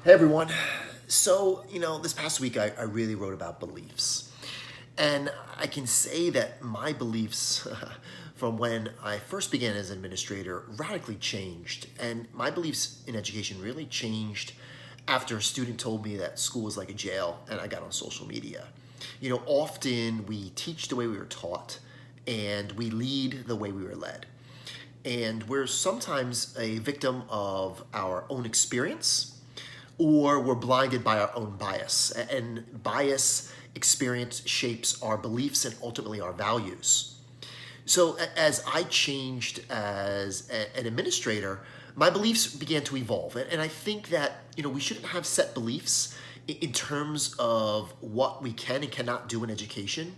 Hey everyone. So, this past week I really wrote about beliefs. And I can say that my beliefs from when I first began as an administrator radically changed. And my beliefs in education really changed after a student told me that school was like a jail and I got on social media. Often we teach the way we were taught and we lead the way we were led. And we're sometimes a victim of our own experience or we're blinded by our own bias. And bias experience shapes our beliefs and ultimately our values. So as I changed as an administrator, my beliefs began to evolve. And I think that, we shouldn't have set beliefs in terms of what we can and cannot do in education.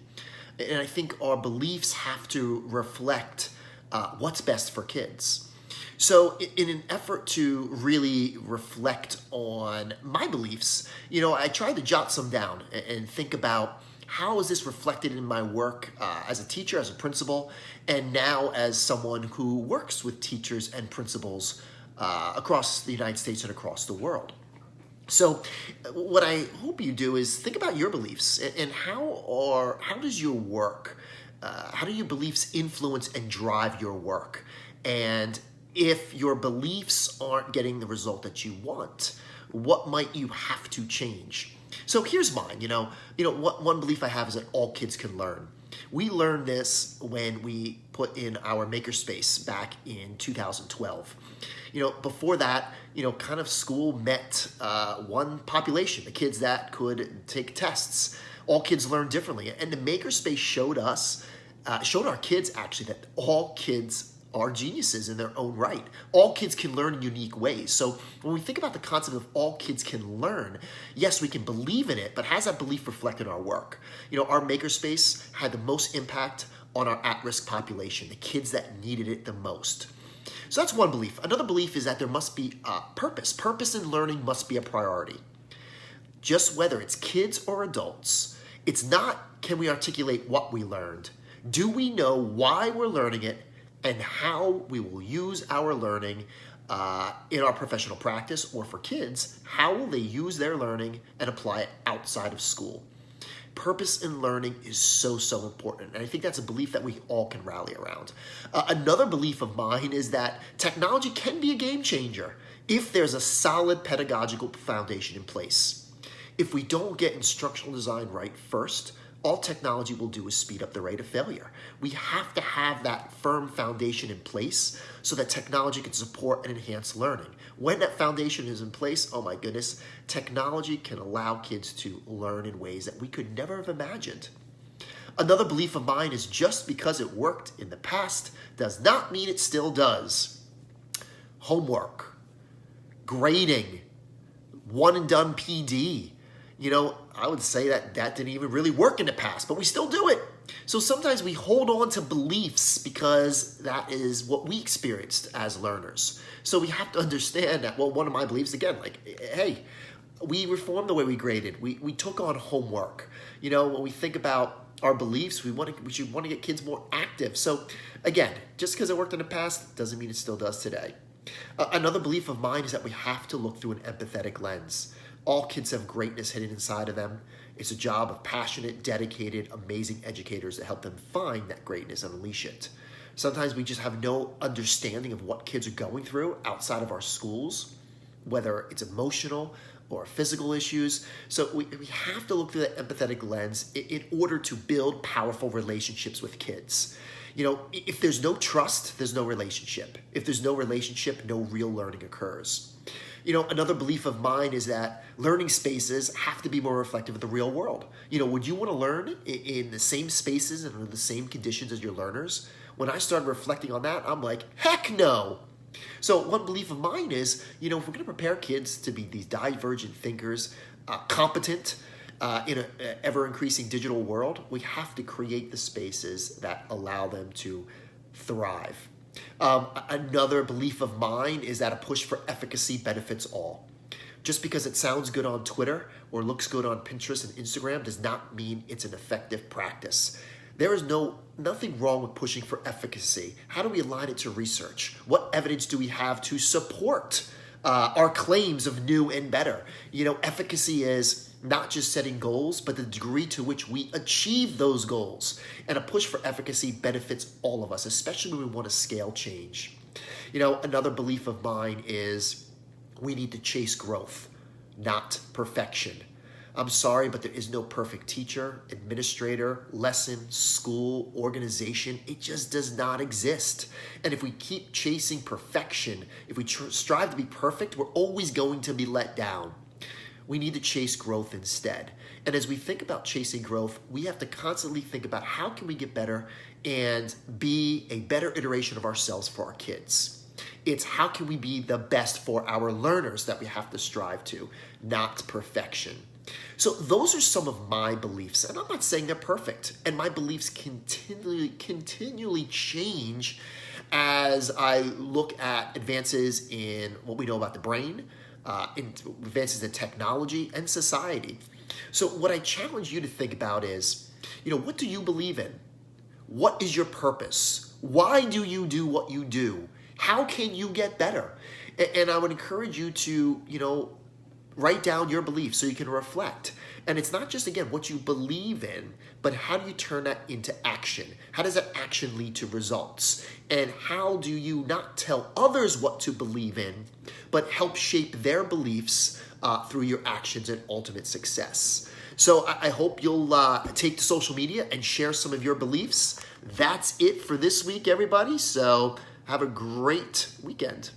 And I think our beliefs have to reflect what's best for kids. So in an effort to really reflect on my beliefs, I tried to jot some down and think about how is this reflected in my work as a teacher, as a principal, and now as someone who works with teachers and principals across the United States and across the world. So what I hope you do is think about your beliefs and how does your work, how do your beliefs influence and drive your work? And if your beliefs aren't getting the result that you want, what might you have to change? So here's mine. One belief I have is that all kids can learn. We learned this when we put in our makerspace back in 2012. Before that, kind of school met one population, the kids that could take tests. All kids learn differently. And the makerspace showed our kids actually that all kids are geniuses in their own right. All kids can learn in unique ways. So when we think about the concept of all kids can learn, yes, we can believe in it, but has that belief reflected in our work? Our makerspace had the most impact on our at-risk population, the kids that needed it the most. So that's one belief. Another belief is that there must be purpose. Purpose in learning must be a priority. Just whether it's kids or adults, it's not can we articulate what we learned. Do we know why we're learning it and how we will use our learning in our professional practice, or for kids, how will they use their learning and apply it outside of school? Purpose in learning is so, so important. And I think that's a belief that we all can rally around. Another belief of mine is that technology can be a game changer if there's a solid pedagogical foundation in place. If we don't get instructional design right first, all technology will do is speed up the rate of failure. We have to have that firm foundation in place so that technology can support and enhance learning. When that foundation is in place, oh my goodness, technology can allow kids to learn in ways that we could never have imagined. Another belief of mine is just because it worked in the past does not mean it still does. Homework, grading, one and done PD. I would say that didn't even really work in the past, but we still do it. So sometimes we hold on to beliefs because that is what we experienced as learners. So we have to understand that, one of my beliefs, again, hey, we reformed the way we graded. We took on homework. When we think about our beliefs, we should want to get kids more active. So again, just because it worked in the past doesn't mean it still does today. Another belief of mine is that we have to look through an empathetic lens. All kids have greatness hidden inside of them. It's a job of passionate, dedicated, amazing educators to help them find that greatness and unleash it. Sometimes we just have no understanding of what kids are going through outside of our schools, whether it's emotional or physical issues. So we have to look through that empathetic lens in order to build powerful relationships with kids. If there's no trust, there's no relationship. If there's no relationship, no real learning occurs. Another belief of mine is that learning spaces have to be more reflective of the real world. Would you want to learn in the same spaces and under the same conditions as your learners? When I started reflecting on that, I'm like, heck no. So one belief of mine is, if we're going to prepare kids to be these divergent thinkers, competent in an ever-increasing digital world, we have to create the spaces that allow them to thrive. Another belief of mine is that a push for efficacy benefits all. Just because it sounds good on Twitter or looks good on Pinterest and Instagram does not mean it's an effective practice. There is nothing wrong with pushing for efficacy. How do we align it to research? What evidence do we have to support our claims of new and better. Efficacy is not just setting goals, but the degree to which we achieve those goals. And a push for efficacy benefits all of us, especially when we want to scale change. Another belief of mine is we need to chase growth, not perfection. I'm sorry, but there is no perfect teacher, administrator, lesson, school, organization. It just does not exist. And if we keep chasing perfection, if we strive to be perfect, we're always going to be let down. We need to chase growth instead. And as we think about chasing growth, we have to constantly think about how can we get better and be a better iteration of ourselves for our kids. It's how can we be the best for our learners that we have to strive to, not perfection. So those are some of my beliefs, and I'm not saying they're perfect. And my beliefs continually change as I look at advances in what we know about the brain, advances in technology and society. So what I challenge you to think about is, what do you believe in? What is your purpose? Why do you do what you do? How can you get better? And I would encourage you to, write down your beliefs so you can reflect. And it's not just, again, what you believe in, but how do you turn that into action? How does that action lead to results? And how do you not tell others what to believe in, but help shape their beliefs through your actions and ultimate success? So I hope you'll take to social media and share some of your beliefs. That's it for this week, everybody. So have a great weekend.